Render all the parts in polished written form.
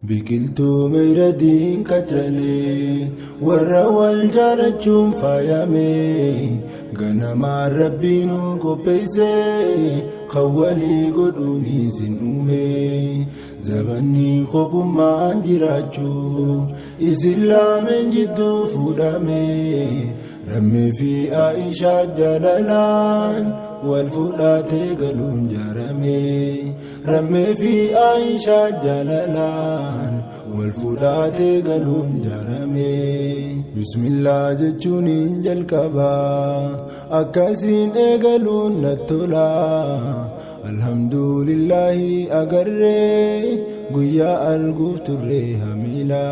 Biqiltuu miidhagdiin qacalee warra wal jaalachuun faayamee ganamaan rabbiinuu qopheessee kan walii godhuun isin uume zabanni kopummaan jiraachuu isin lameen jidduu fuudhame rammee fi Aishaa jaalalaan wal fuudhatee galuun jaarame rammee fi Aishaa jaalalaan wal fuudhatee galuun jaarame bismillah jechuun jalqabaa akkasiin eegaluun nattola alhamdulillahi agarree guyyaa arguuf turre hamiila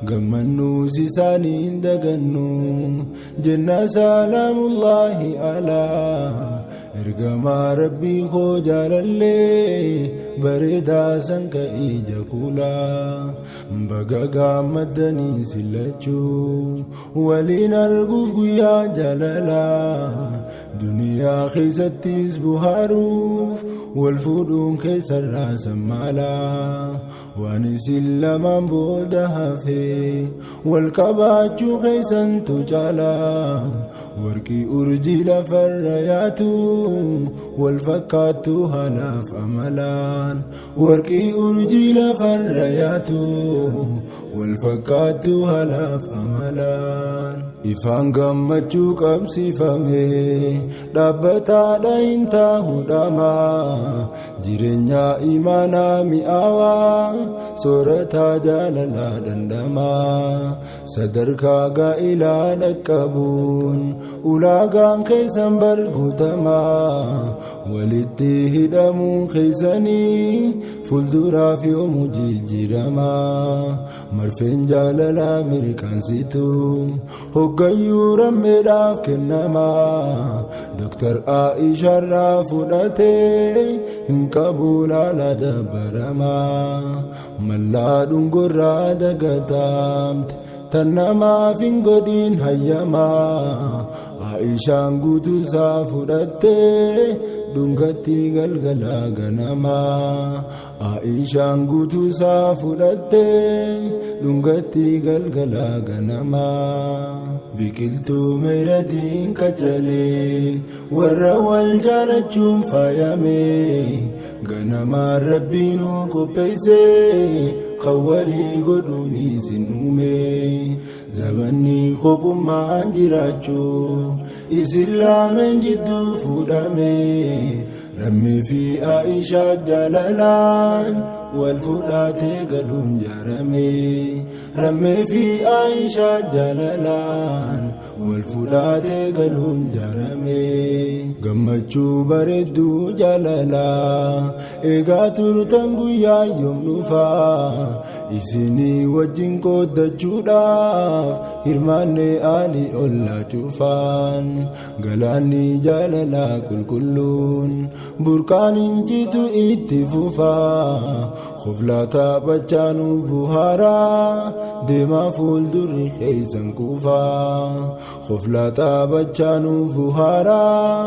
gammannuus isaaniin dagannu jenna salaamullahi alaa ergamaa rabbii koo jaalallee bareedaa sanka ija kuulaa baga gammaddanii sillachuu waliin arguuf guyyaa jaalalaa duniyaa keessattis buhaaruuf wal fuudhuun keessarraa sammaalaa waan isin lamaan booda hafee wal qabaachuu keessantu caalaa warqii urjii lafarra yaatu wal fakkaattu haalaaf amalaan warqii urjii lafarra yaatu wal fakkaattu haalaaf amalaan ifaan gammachuu qabsiifame dhaabbataadha hin taa'u dhamaa jireenya imaanaa mi'aawaa soorataa jaalalaa dandamaa sadarkaa gaa'ilaa dhaqqabuun ulaagaan keessan barguutamaa walitti hidhamuun keessanii fuulduraaf yoomuu jijjiiramaa marfeen jaalalaa mirkaansitu hoggayyuu rammeedhaaf kennamaa Dr. Aishaarraa fudhatee hin qabu laala dabbaramaa mallaa dhungorraa dagataamte tan namaaf hin godhin hayyamaa Aishaan guutuusaa fudhattee dhungatti galgala ganamaa Aishaan guutuusaa fudhattee dhungatti galgala ganamaa biqiltuu miidhagdiin qacalee warra wal jaalachuun faayamee ganamaan rabbiinuu qopheessee kan walii godhuun isin uume zabanni kopummaan jiraachuu isin lameen jidduu fuudhame rammee fi Aishaa jaalalaan wal fuudhatee galuun jaarame rammee fi Aishaa jaalalaan wal fuudhatee galuun jaarame gammachuu bareedduu jaalalaa eegaa turtan guyyaa yoom dhufaa isinii wajjin qooddachuudhaaf hirmaannee aalii ollaa cufaan galaanni jaalalaa qulqulluun burqaan injitu itti fufaa qoflaa taphachaanuuf buhaaraa deemaa fuuldurri keessan kufaa qoflaa taphachaanuuf buhaaraa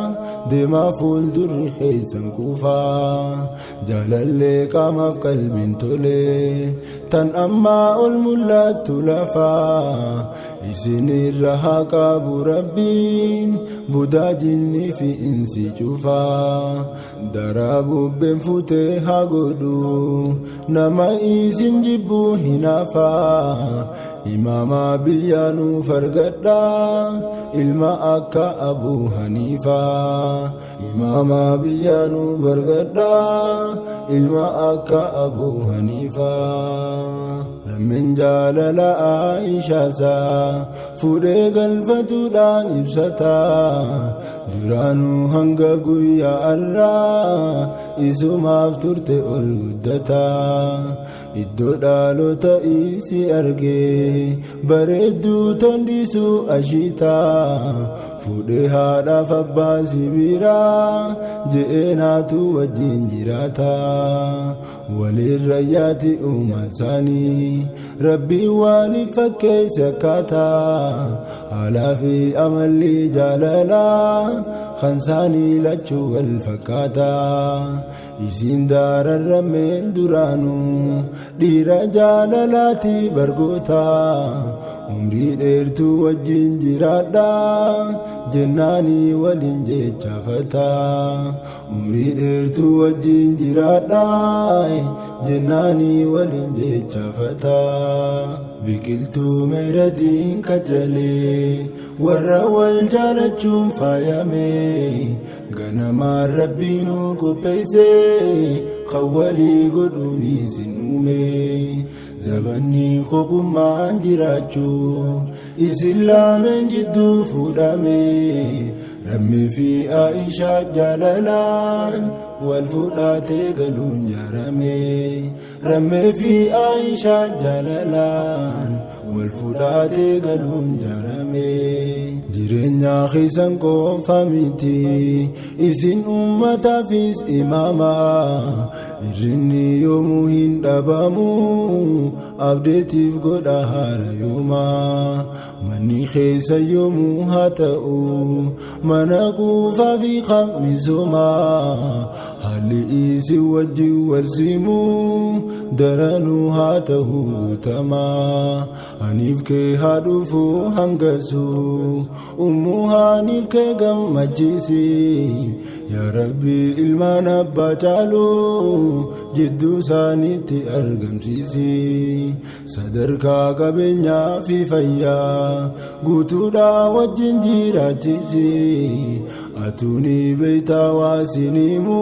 deemaa fuuldurri keessan kufaa jaalallee qaamaaf qalbiin tolee tan ammaa ol mul'attu lafaa isinirra haa qabu rabbiin budaa jinnii fi insi cufaa daraa bubbeen futee haa godhu nama isin jibbuu hin hafaa imaamaa biyyaanuu fargadhaa ilma akka Abuu Haniifaa imaamaa biyyaanuu fargadhaa ilma akka Abuu Haniifaa rammeen jaalala Aishaasaa fuudhee galfatuudhaan ibsataa duraanuu hanga guyyaa har'aa isumaaf turte ol guddataa iddoo dhaalota isi argee bareedduu tondisuu ashiitaa fuudhee haadhaaf abbaa sibiraa je'ee naatu wajjin jiraataa walirra yaati uumasaanii rabbii waaniif fakkeesse akkaataa haalaa fi amalli jaalalaa kan saanii lachuu wal fakkaataa isin dararrameen duraanu dhiira jaalalaati bargoota umrii dheertuu wajjin jiraadha jennaani waliin jechafata umrii dheertuu wajjin jiraadha jennaani waliin jechafata biqiltuu meeradiin kacalee warra wal jaalachuun faayame ganamaan rabbiinu qopheesse khawwalii godhuun isin uume zabanni kopummaan jiraachuu islaameen jidduu fuudhame rammii fi Aishaa jaalalaan wal fuudhatee galuun jaarame rammii fi Aishaa jaalalaan wal fuudhatee galuun jaarame jireenya keessan qofa miti isin ummataafis imaama irrinni yoomuu hin dhabamu abdeetiif godha haara yooma manni keessa yoomuu haa ta'u mana quufaa fi misooma haalli isin wajjin warsimu daranuu haa ta'u guutama aniif kee haa dhufu hangasu ummuu haaniif kee gammachiisi yaa rabbi ilmaan abbaa caalu jidduu isaaniitti argamsiisi sadarkaa qabeenyaa fi fayyaa guutuudhaa wajjin jiraachisi atuuni beeytaa waasiniimu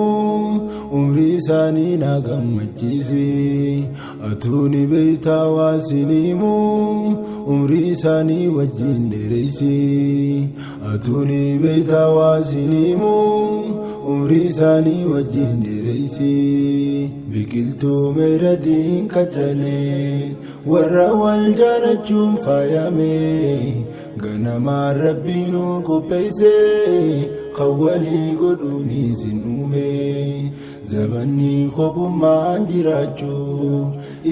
umrii isaanii na gammachiisi atuuni beeytaa waasiniimu umrii isaanii wajjin dheereysi atuuni beeytaa waasiniimu umrii isaanii wajjin dheereysi biqiltuu meeradiin kacalee warra wal jaalachuun faayame ganamaan rabbiinu qopheesse khawwalii godhuun isin uume zabanni kopummaan jiraachuu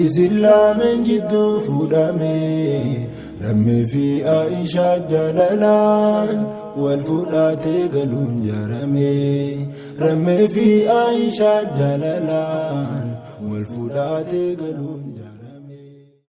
islaameen jidduu fuudhame rammii fi Aishaa jaalalaan wal fuudhatee galuun jaarame rammii fi Aishaa jaalalaan wal fuudhatee galuun